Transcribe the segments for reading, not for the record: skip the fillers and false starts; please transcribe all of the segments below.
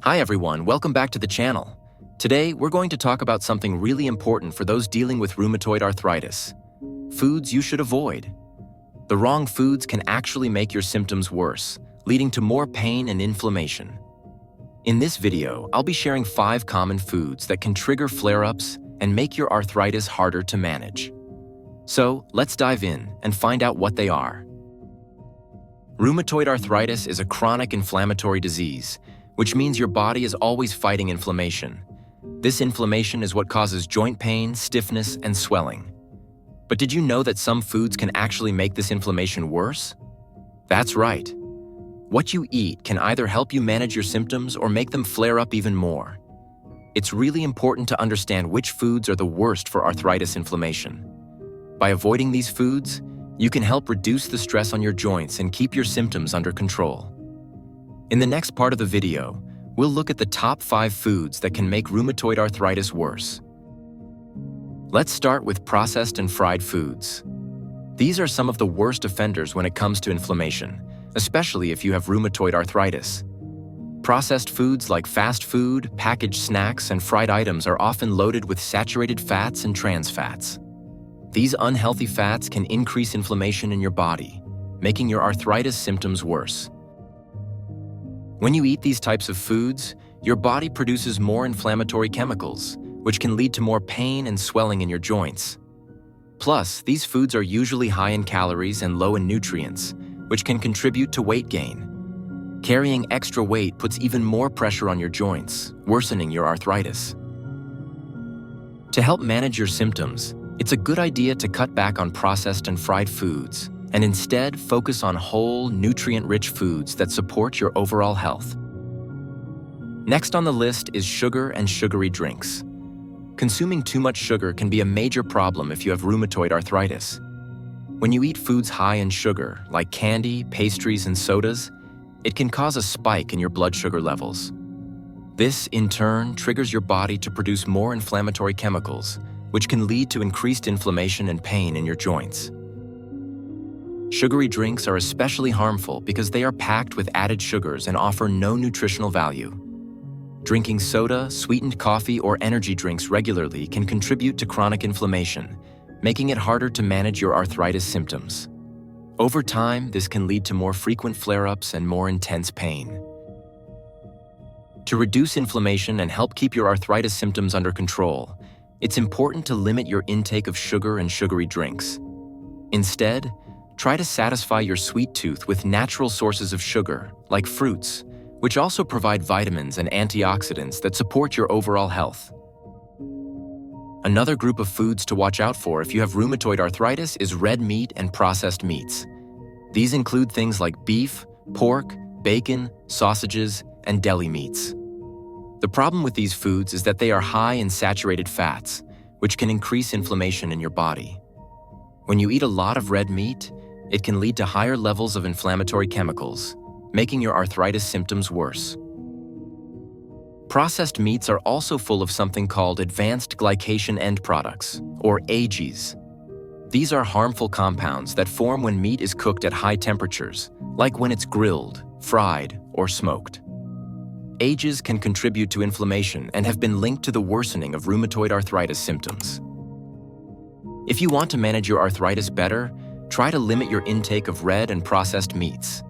Hi everyone, welcome back to the channel. Today, we're going to talk about something really important for those dealing with rheumatoid arthritis. Foods you should avoid. The wrong foods can actually make your symptoms worse, leading to more pain and inflammation. In this video, I'll be sharing 5 common foods that can trigger flare-ups and make your arthritis harder to manage. So, let's dive in and find out what they are. Rheumatoid arthritis is a chronic inflammatory disease, which means your body is always fighting inflammation. This inflammation is what causes joint pain, stiffness, and swelling. But did you know that some foods can actually make this inflammation worse? That's right. What you eat can either help you manage your symptoms or make them flare up even more. It's really important to understand which foods are the worst for arthritis inflammation. By avoiding these foods, you can help reduce the stress on your joints and keep your symptoms under control. In the next part of the video, we'll look at the top 5 foods that can make rheumatoid arthritis worse. Let's start with processed and fried foods. These are some of the worst offenders when it comes to inflammation, especially if you have rheumatoid arthritis. Processed foods like fast food, packaged snacks, and fried items are often loaded with saturated fats and trans fats. These unhealthy fats can increase inflammation in your body, making your arthritis symptoms worse. When you eat these types of foods, your body produces more inflammatory chemicals, which can lead to more pain and swelling in your joints. Plus, these foods are usually high in calories and low in nutrients, which can contribute to weight gain. Carrying extra weight puts even more pressure on your joints, worsening your arthritis. To help manage your symptoms, it's a good idea to cut back on processed and fried foods and instead focus on whole, nutrient-rich foods that support your overall health. Next on the list is sugar and sugary drinks. Consuming too much sugar can be a major problem if you have rheumatoid arthritis. When you eat foods high in sugar, like candy, pastries, and sodas, it can cause a spike in your blood sugar levels. This, in turn, triggers your body to produce more inflammatory chemicals, which can lead to increased inflammation and pain in your joints. Sugary drinks are especially harmful because they are packed with added sugars and offer no nutritional value. Drinking soda, sweetened coffee, or energy drinks regularly can contribute to chronic inflammation, making it harder to manage your arthritis symptoms. Over time, this can lead to more frequent flare-ups and more intense pain. To reduce inflammation and help keep your arthritis symptoms under control, it's important to limit your intake of sugar and sugary drinks. Instead, try to satisfy your sweet tooth with natural sources of sugar, like fruits, which also provide vitamins and antioxidants that support your overall health. Another group of foods to watch out for if you have rheumatoid arthritis is red meat and processed meats. These include things like beef, pork, bacon, sausages, and deli meats. The problem with these foods is that they are high in saturated fats, which can increase inflammation in your body. When you eat a lot of red meat, it can lead to higher levels of inflammatory chemicals, making your arthritis symptoms worse. Processed meats are also full of something called advanced glycation end products, or AGEs. These are harmful compounds that form when meat is cooked at high temperatures, like when it's grilled, fried, or smoked. AGEs can contribute to inflammation and have been linked to the worsening of rheumatoid arthritis symptoms. If you want to manage your arthritis better, try to limit your intake of red and processed meats.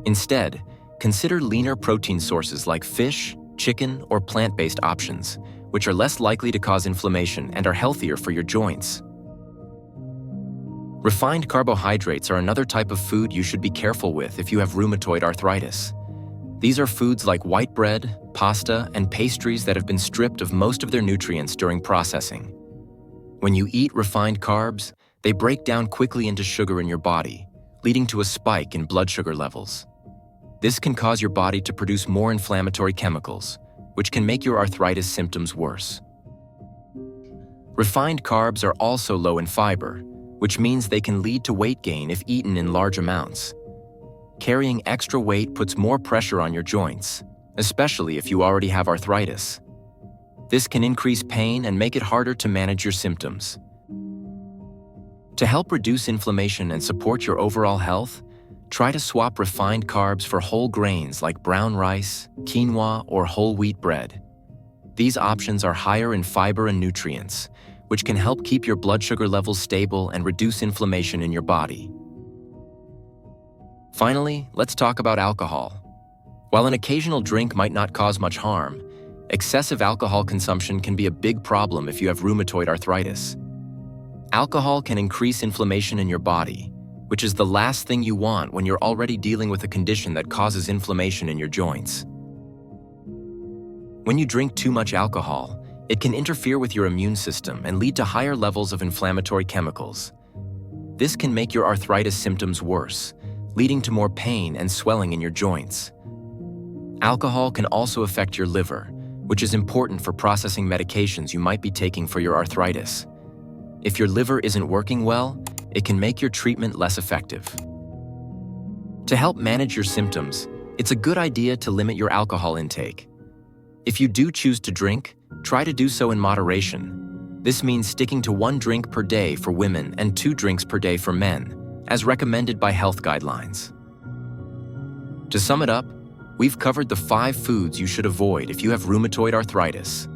Instead, consider leaner protein sources like fish, chicken, or plant-based options, which are less likely to cause inflammation and are healthier for your joints. Refined carbohydrates are another type of food you should be careful with if you have rheumatoid arthritis. These are foods like white bread, pasta, and pastries that have been stripped of most of their nutrients during processing. When you eat refined carbs, they break down quickly into sugar in your body, leading to a spike in blood sugar levels. This can cause your body to produce more inflammatory chemicals, which can make your arthritis symptoms worse. Refined carbs are also low in fiber, which means they can lead to weight gain if eaten in large amounts. Carrying extra weight puts more pressure on your joints, especially if you already have arthritis. This can increase pain and make it harder to manage your symptoms. To help reduce inflammation and support your overall health, try to swap refined carbs for whole grains like brown rice, quinoa, or whole wheat bread. These options are higher in fiber and nutrients, which can help keep your blood sugar levels stable and reduce inflammation in your body. Finally, let's talk about alcohol. While an occasional drink might not cause much harm, excessive alcohol consumption can be a big problem if you have rheumatoid arthritis. Alcohol can increase inflammation in your body, which is the last thing you want when you're already dealing with a condition that causes inflammation in your joints. When you drink too much alcohol, it can interfere with your immune system and lead to higher levels of inflammatory chemicals. This can make your arthritis symptoms worse, leading to more pain and swelling in your joints. Alcohol can also affect your liver, which is important for processing medications you might be taking for your arthritis. If your liver isn't working well, it can make your treatment less effective. To help manage your symptoms, it's a good idea to limit your alcohol intake. If you do choose to drink, try to do so in moderation. This means sticking to 1 drink per day for women and 2 drinks per day for men, as recommended by health guidelines. To sum it up, we've covered the 5 foods you should avoid if you have rheumatoid arthritis.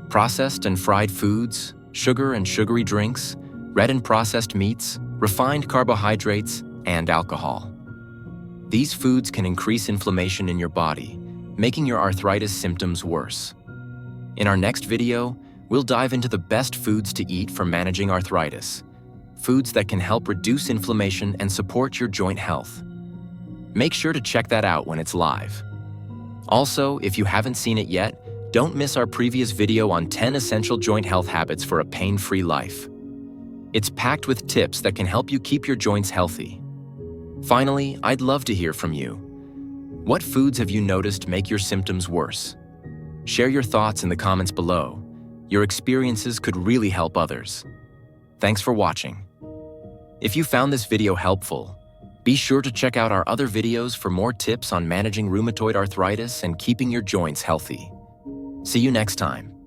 Processed and fried foods, sugar and sugary drinks, red and processed meats, refined carbohydrates, and alcohol. These foods can increase inflammation in your body, making your arthritis symptoms worse. In our next video, we'll dive into the best foods to eat for managing arthritis, foods that can help reduce inflammation and support your joint health. Make sure to check that out when it's live. Also, if you haven't seen it yet, don't miss our previous video on 10 essential joint health habits for a pain-free life. It's packed with tips that can help you keep your joints healthy. Finally, I'd love to hear from you. What foods have you noticed make your symptoms worse? Share your thoughts in the comments below. Your experiences could really help others. Thanks for watching. If you found this video helpful, be sure to check out our other videos for more tips on managing rheumatoid arthritis and keeping your joints healthy. See you next time.